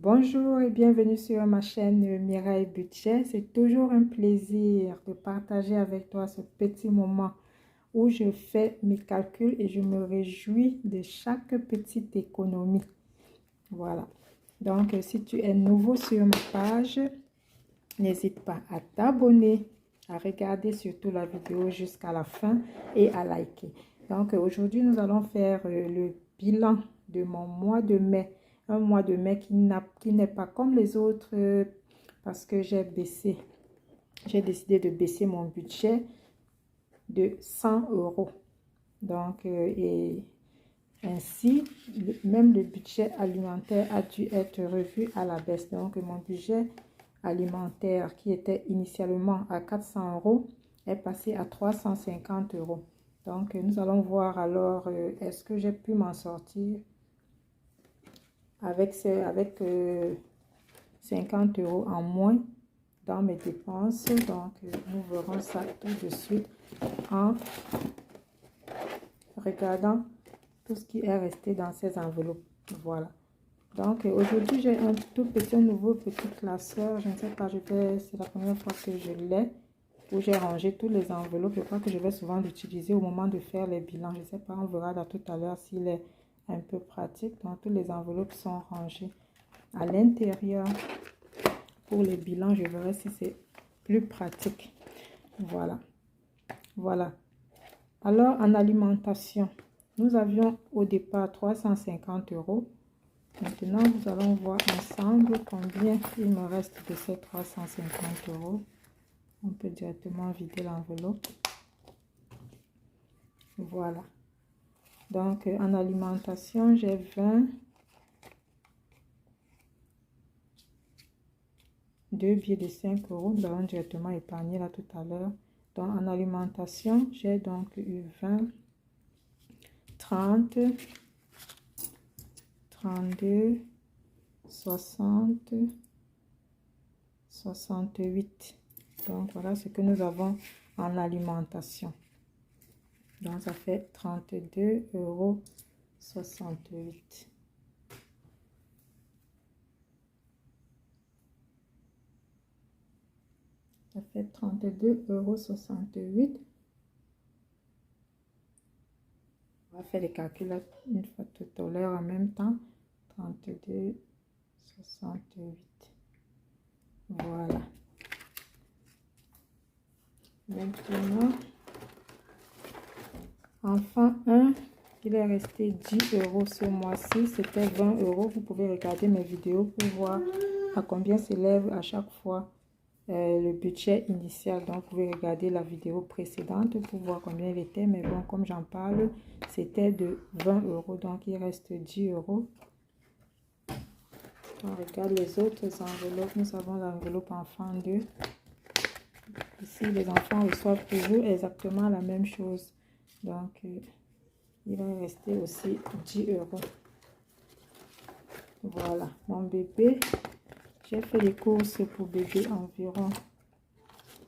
Bonjour et bienvenue sur ma chaîne Mireille Budget. C'est toujours un plaisir de partager avec toi ce petit moment où je fais mes calculs et je me réjouis de chaque petite économie. Voilà. Donc, si tu es nouveau sur ma page, n'hésite pas à t'abonner, à regarder surtout la vidéo jusqu'à la fin et à liker. Donc, aujourd'hui, nous allons faire le bilan de mon mois de mai. Un mois de mai qui n'est pas comme les autres parce que j'ai décidé de baisser mon budget de 100 euros. Donc, et ainsi, même le budget alimentaire a dû être revu à la baisse. Donc, mon budget alimentaire qui était initialement à 400 euros est passé à 350 euros. Donc, nous allons voir alors, est-ce que j'ai pu m'en sortir avec 50 euros en moins dans mes dépenses. Donc, nous verrons ça tout de suite en regardant tout ce qui est resté dans ces enveloppes. Voilà. Donc, aujourd'hui, j'ai un tout nouveau petit classeur. Je ne sais pas, c'est la première fois que je l'ai, où j'ai rangé toutes les enveloppes. Je crois que je vais souvent l'utiliser au moment de faire les bilans. Je ne sais pas, on verra là tout à l'heure s'il est un peu pratique. Donc, toutes les enveloppes sont rangées à l'intérieur. Pour les bilans, je verrai si c'est plus pratique. Voilà. Voilà. Alors, en alimentation, nous avions au départ 350 euros. Maintenant, nous allons voir ensemble combien il me reste de ces 350 euros. On peut directement vider l'enveloppe. Voilà. Donc, en alimentation, j'ai 2 billets de 5 euros. Nous allons directement épargner là tout à l'heure. Donc, en alimentation, j'ai donc eu 20, 30, 32, 60, 68. Donc, voilà ce que nous avons en alimentation. Donc, ça fait 32,68 euros. Ça fait 32,68 euros. On va faire les calculs une fois tout à l'heure en même temps. 32,68. Voilà. Maintenant, enfin, il est resté 10 euros ce mois-ci. C'était 20 euros. Vous pouvez regarder mes vidéos pour voir à combien s'élève à chaque fois le budget initial. Donc, vous pouvez regarder la vidéo précédente pour voir combien il était. Mais bon, comme j'en parle, c'était de 20 euros. Donc, il reste 10 euros. On regarde les autres enveloppes. Nous avons l'enveloppe enfant 2. Ici, les enfants reçoivent toujours exactement la même chose. Donc, il va rester aussi 10 euros. Voilà, mon bébé. J'ai fait les courses pour bébé environ.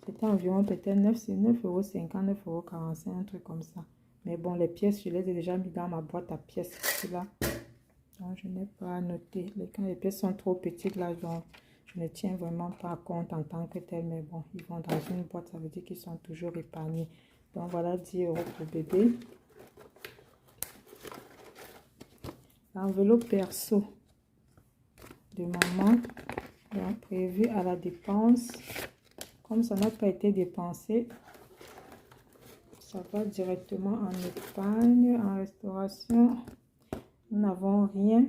C'était environ peut-être 9,50 euros, 9,45 €, un truc comme ça. Mais bon, les pièces, je les ai déjà mis dans ma boîte à pièces. Là. Donc, je n'ai pas noté. Quand les pièces sont trop petites, là, donc, je ne tiens vraiment pas compte en tant que tel. Mais bon, ils vont dans une boîte, ça veut dire qu'ils sont toujours épargnés. Donc, voilà 10 euros pour bébé. L'enveloppe perso de maman, donc prévu à la dépense. Comme ça n'a pas été dépensé, ça va directement en épargne, en restauration. Nous n'avons rien.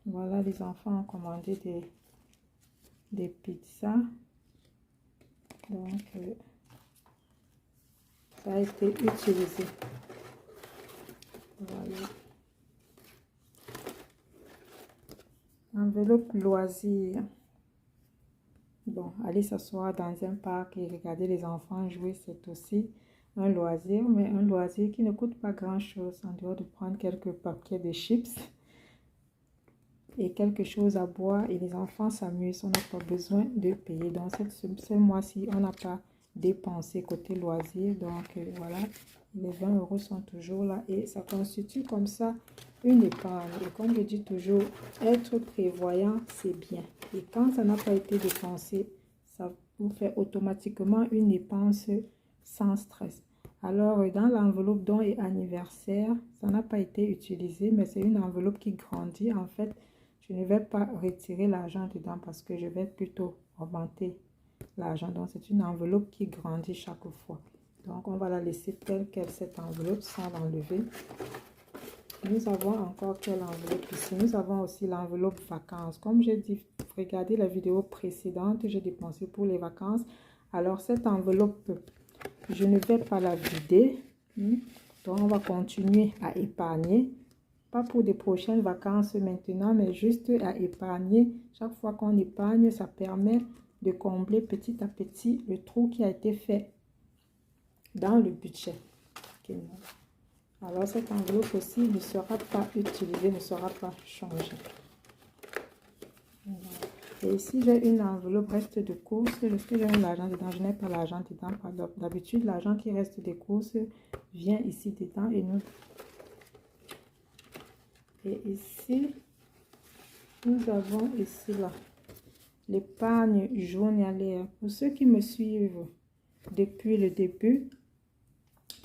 Voilà, les enfants ont commandé des pizzas. Donc, ça a été utilisé. Voilà. Enveloppe loisirs. Bon, aller s'asseoir dans un parc et regarder les enfants jouer, c'est aussi un loisir, mais un loisir qui ne coûte pas grand-chose, en dehors de prendre quelques paquets de chips et quelque chose à boire et les enfants s'amusent, on n'a pas besoin de payer. Donc, ce mois-ci, on n'a pas dépenser côté loisirs. Donc voilà, les 20 euros sont toujours là et ça constitue comme ça une épargne. Et comme je dis toujours, être prévoyant, c'est bien. Et quand ça n'a pas été dépensé, ça vous fait automatiquement une dépense sans stress. Alors, dans l'enveloppe don et anniversaire, ça n'a pas été utilisé, mais c'est une enveloppe qui grandit. En fait, je ne vais pas retirer l'argent dedans parce que je vais plutôt augmenter l'argent. Donc, c'est une enveloppe qui grandit chaque fois. Donc, on va la laisser telle qu'elle, cette enveloppe, sans l'enlever. Nous avons encore quelle enveloppe ici? Nous avons aussi l'enveloppe vacances. Comme j'ai dit, regardez la vidéo précédente, j'ai dépensé pour les vacances. Alors, cette enveloppe, je ne vais pas la vider. Donc, on va continuer à épargner. Pas pour des prochaines vacances maintenant, mais juste à épargner. Chaque fois qu'on épargne, ça permet de combler petit à petit le trou qui a été fait dans le budget. Okay. Alors, cette enveloppe aussi ne sera pas utilisée, ne sera pas changée. Et ici, j'ai une enveloppe reste de courses. Est-ce que j'ai l'argent dedans? Je n'ai pas l'argent dedans. D'habitude, l'argent qui reste des courses vient ici dedans. Et ici, nous avons ici là l'épargne journalière. Pour ceux qui me suivent depuis le début,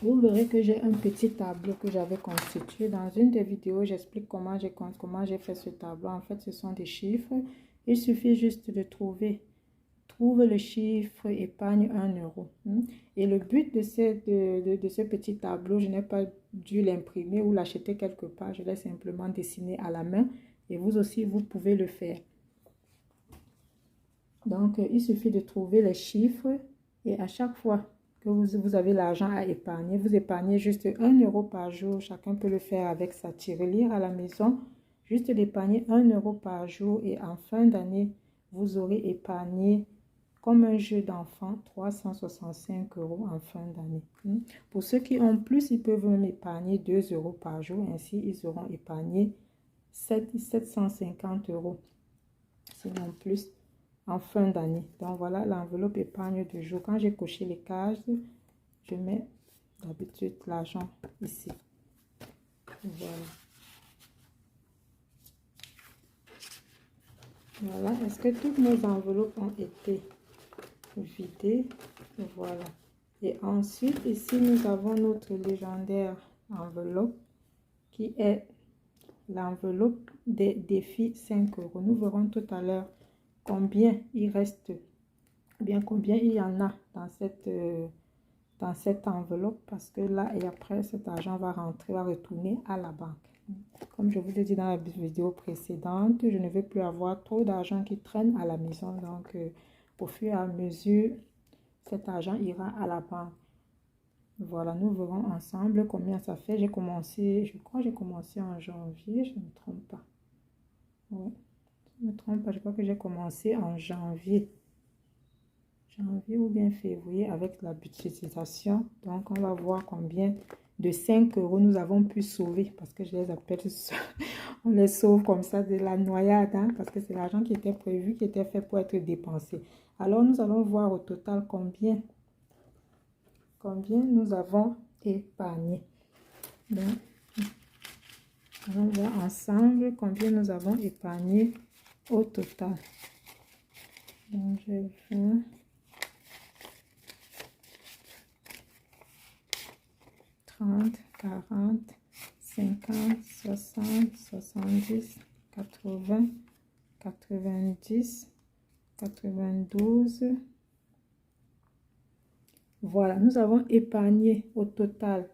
vous verrez que j'ai un petit tableau que j'avais constitué. Dans une des vidéos, j'explique comment j'ai fait ce tableau. En fait, ce sont des chiffres. Il suffit juste de trouve le chiffre épargne 1 euro. Et le but de ce petit tableau, je n'ai pas dû l'imprimer ou l'acheter quelque part. Je l'ai simplement dessiné à la main. Et vous aussi, vous pouvez le faire. Donc, il suffit de trouver les chiffres. Et à chaque fois que vous avez l'argent à épargner, vous épargnez juste 1 euro par jour. Chacun peut le faire avec sa tirelire à la maison. Juste d'épargner 1 euro par jour. Et en fin d'année, vous aurez épargné comme un jeu d'enfant, 365 euros en fin d'année. Pour ceux qui ont plus, ils peuvent même épargner 2 euros par jour. Ainsi, ils auront épargné 750 euros, sinon plus, en fin d'année. Donc, voilà l'enveloppe épargne de jour. Quand j'ai coché les cases, je mets d'habitude l'argent ici. Voilà. Voilà. Est-ce que toutes nos enveloppes ont été vidées? Voilà. Et ensuite, ici, nous avons notre légendaire enveloppe qui est l'enveloppe des défis 5 euros. Nous verrons tout à l'heure combien il reste, bien combien il y en a dans cette enveloppe, parce que là et après, cet argent va retourner à la banque. Comme je vous l'ai dit dans la vidéo précédente, je ne veux plus avoir trop d'argent qui traîne à la maison. Donc, au fur et à mesure, cet argent ira à la banque. Voilà, nous verrons ensemble combien ça fait. J'ai commencé, je crois que j'ai commencé en janvier, je ne me trompe pas. Oui, je ne me trompe pas, je crois que j'ai commencé en janvier. Janvier ou bien février avec la budgétisation. Donc, on va voir combien de 5 euros nous avons pu sauver. Parce que je les appelle, on les sauve comme ça de la noyade. Parce que c'est l'argent qui était prévu, qui était fait pour être dépensé. Alors, nous allons voir au total combien nous avons épargné. Donc, on va voir ensemble combien nous avons épargné au total. Donc, je vais 30, 40, 50, 60, 70, 80, 90, 92. Voilà, nous avons épargné au total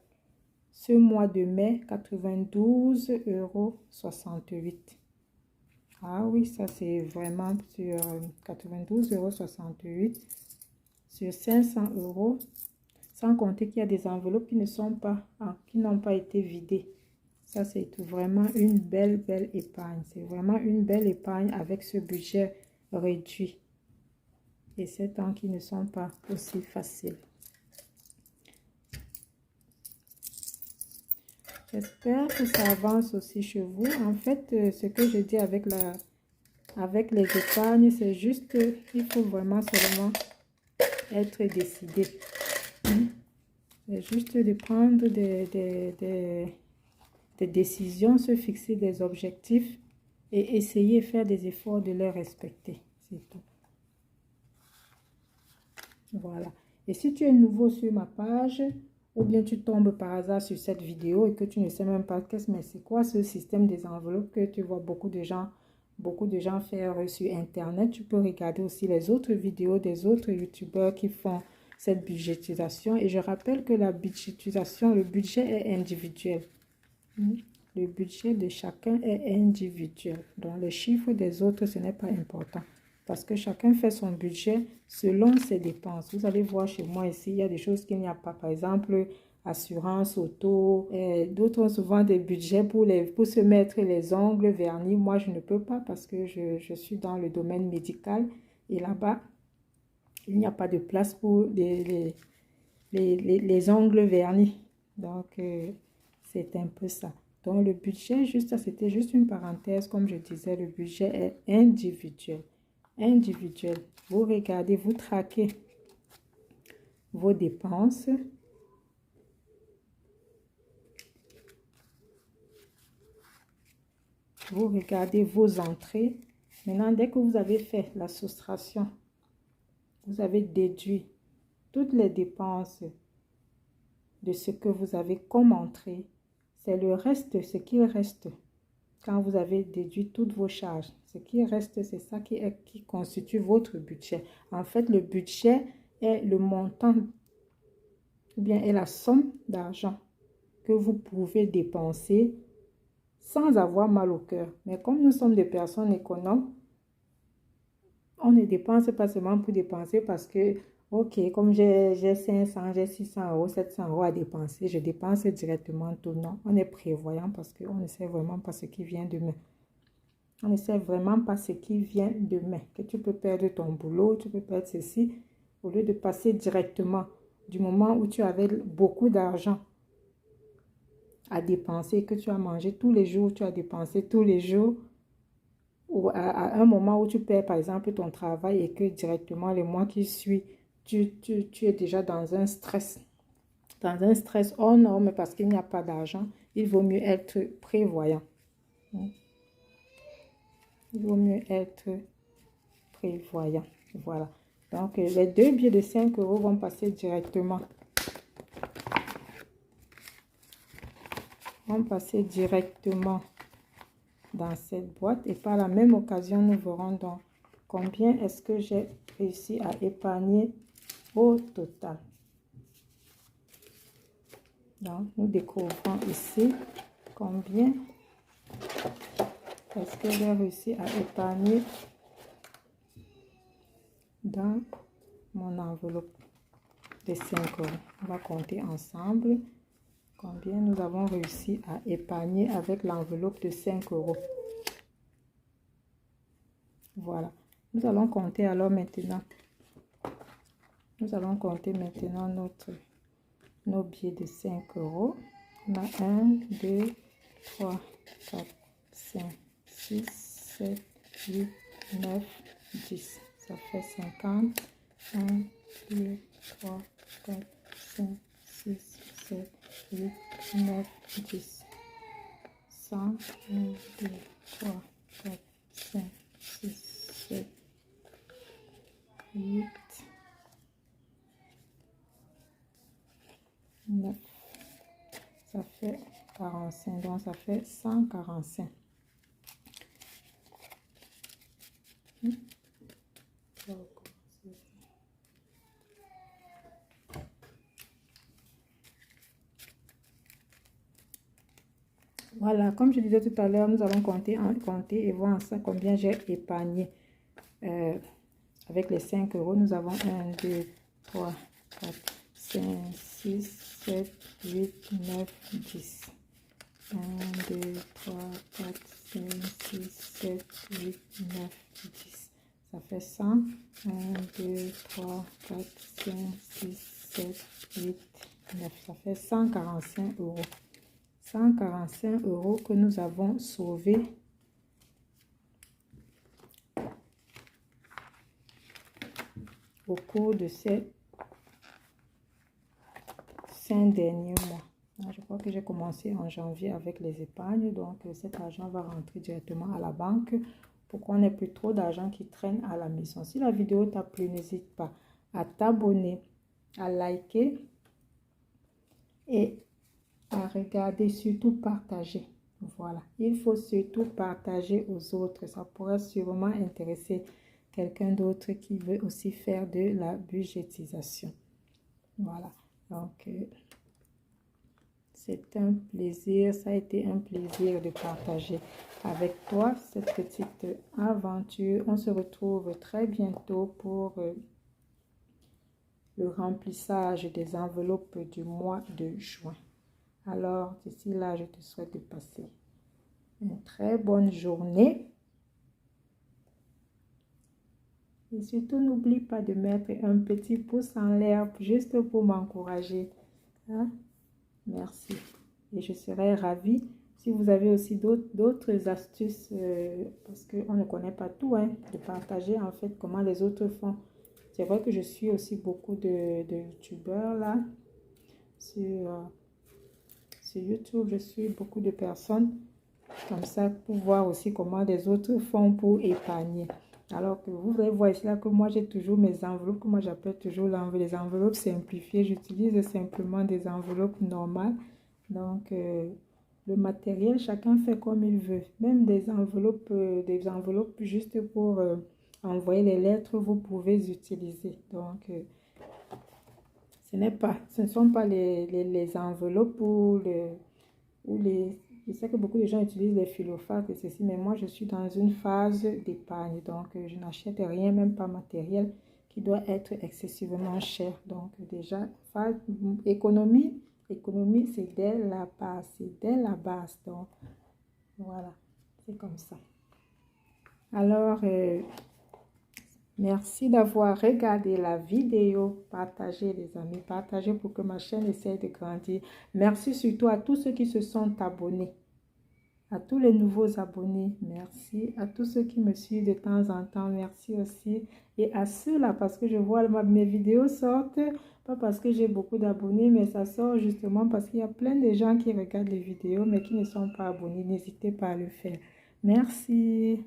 ce mois de mai 92,68 euros. Ah oui, ça c'est vraiment sur 92,68 euros sur 500 euros. Sans compter qu'il y a des enveloppes qui n'ont pas été vidées. Ça, c'est vraiment une belle épargne. C'est vraiment une belle épargne avec ce budget réduit. Et ces temps qui ne sont pas aussi faciles. J'espère que ça avance aussi chez vous. En fait, ce que je dis avec les épargnes, c'est juste qu'il faut vraiment seulement être décidé. C'est juste de prendre des décisions, se fixer des objectifs et essayer de faire des efforts de les respecter. C'est tout. Voilà. Et si tu es nouveau sur ma page, ou bien tu tombes par hasard sur cette vidéo et que tu ne sais même pas mais c'est quoi ce système des enveloppes que tu vois beaucoup de gens faire sur Internet, tu peux regarder aussi les autres vidéos des autres YouTubeurs qui font cette budgétisation. Et je rappelle que la budgétisation, le budget est individuel. Le budget de chacun est individuel. Donc, le chiffre des autres, ce n'est pas important. Parce que chacun fait son budget selon ses dépenses. Vous allez voir chez moi ici, il y a des choses qu'il n'y a pas. Par exemple, assurance, auto. D'autres ont souvent des budgets pour se mettre les ongles vernis. Moi, je ne peux pas parce que je suis dans le domaine médical. Et là-bas, il n'y a pas de place pour les ongles vernis. Donc, c'est un peu ça. Donc, le budget, c'était juste une parenthèse. Comme je disais, le budget est individuel. Individuel. Vous regardez, vous traquez vos dépenses. Vous regardez vos entrées. Maintenant, dès que vous avez fait la soustraction, vous avez déduit toutes les dépenses de ce que vous avez comme entrée. C'est le reste, ce qu'il reste. Quand vous avez déduit toutes vos charges, ce qui reste, c'est ça qui constitue votre budget. En fait, le budget est le montant, ou bien est la somme d'argent que vous pouvez dépenser sans avoir mal au cœur. Mais comme nous sommes des personnes économes, on ne dépense pas seulement pour dépenser parce que, ok, comme j'ai 500, j'ai 600 euros, 700 euros à dépenser, je dépense directement tout. Non, on est prévoyant parce qu'on ne sait vraiment pas ce qui vient demain. On ne sait vraiment pas ce qui vient demain. Que tu peux perdre ton boulot, tu peux perdre ceci. Au lieu de passer directement du moment où tu avais beaucoup d'argent à dépenser, que tu as mangé tous les jours, tu as dépensé tous les jours, ou à un moment où tu perds par exemple ton travail et que directement les mois qui suivent, tu es déjà dans un stress. Dans un stress hors norme parce qu'il n'y a pas d'argent, il vaut mieux être prévoyant. Il vaut mieux être prévoyant. Voilà. Donc, les 2 billets de 5 euros vont passer directement. Vont passer directement dans cette boîte. Et par la même occasion, nous verrons donc combien est-ce que j'ai réussi à épargner au total. Donc, nous découvrons ici combien est-ce que j'ai réussi à épargner dans mon enveloppe de 5 euros. On va compter ensemble combien nous avons réussi à épargner avec l'enveloppe de 5 euros. Voilà. Nous allons compter alors maintenant. Nous allons compter maintenant nos billets de 5 euros. On a 1, 2, 3, 4, 5, 6, 7, 8, 9, 10. Ça fait 50. 1, 2, 3, 4, 5, 6, 7, 8, 9, 10. 100, 1, 2, 3, 4, 5, 6, 7, 8, 9. Ça fait 45. Donc, ça fait 145. Voilà, comme je disais tout à l'heure, nous allons compter et voir ensemble combien j'ai épargné. Avec les 5 euros, nous avons 1, 2, 3, 4, 5, 6, 7, 8, 9, 10. 1, 2, 3, 4, 5, 6, 7, 8, 9, 10. Ça fait 100. 1, 2, 3, 4, 5, 6, 7, 8, 9. Ça fait 145 euros. 145 euros que nous avons sauvés au cours de ces 5 derniers mois. Je crois que j'ai commencé en janvier avec les épargnes, donc cet argent va rentrer directement à la banque pour qu'on n'ait plus trop d'argent qui traîne à la maison. Si la vidéo t'a plu, n'hésite pas à t'abonner, à liker et à regarder, surtout partager. Voilà, il faut surtout partager aux autres. Ça pourrait sûrement intéresser quelqu'un d'autre qui veut aussi faire de la budgétisation. Voilà, donc c'est un plaisir, ça a été un plaisir de partager avec toi cette petite aventure. On se retrouve très bientôt pour le remplissage des enveloppes du mois de juin. Alors, d'ici là, je te souhaite de passer une très bonne journée. Et surtout, n'oublie pas de mettre un petit pouce en l'air juste pour m'encourager. Hein? Merci. Et je serai ravie si vous avez aussi d'autres astuces, parce qu'on ne connaît pas tout, hein, de partager en fait comment les autres font. C'est vrai que je suis aussi beaucoup de youtubeurs là sur YouTube. Je suis beaucoup de personnes comme ça pour voir aussi comment les autres font pour épargner. Alors que vous allez voir ici là que moi j'ai toujours mes enveloppes, que moi j'appelle toujours les enveloppes simplifiées. J'utilise simplement des enveloppes normales. Donc le matériel, chacun fait comme il veut. Même des enveloppes juste pour envoyer les lettres, vous pouvez utiliser. Donc ce ne sont pas les enveloppes je sais que beaucoup de gens utilisent les phyllofax et ceci, mais moi je suis dans une phase d'épargne, donc je n'achète rien, même pas matériel qui doit être excessivement cher. Donc déjà, phase économie c'est dès la base, donc voilà, c'est comme ça. Alors, merci d'avoir regardé la vidéo. Partagez les amis, partagez pour que ma chaîne essaie de grandir. Merci surtout à tous ceux qui se sont abonnés. À tous les nouveaux abonnés, merci. À tous ceux qui me suivent de temps en temps, merci aussi. Et à ceux-là, parce que je vois mes vidéos sortent, pas parce que j'ai beaucoup d'abonnés, mais ça sort justement parce qu'il y a plein de gens qui regardent les vidéos, mais qui ne sont pas abonnés. N'hésitez pas à le faire. Merci.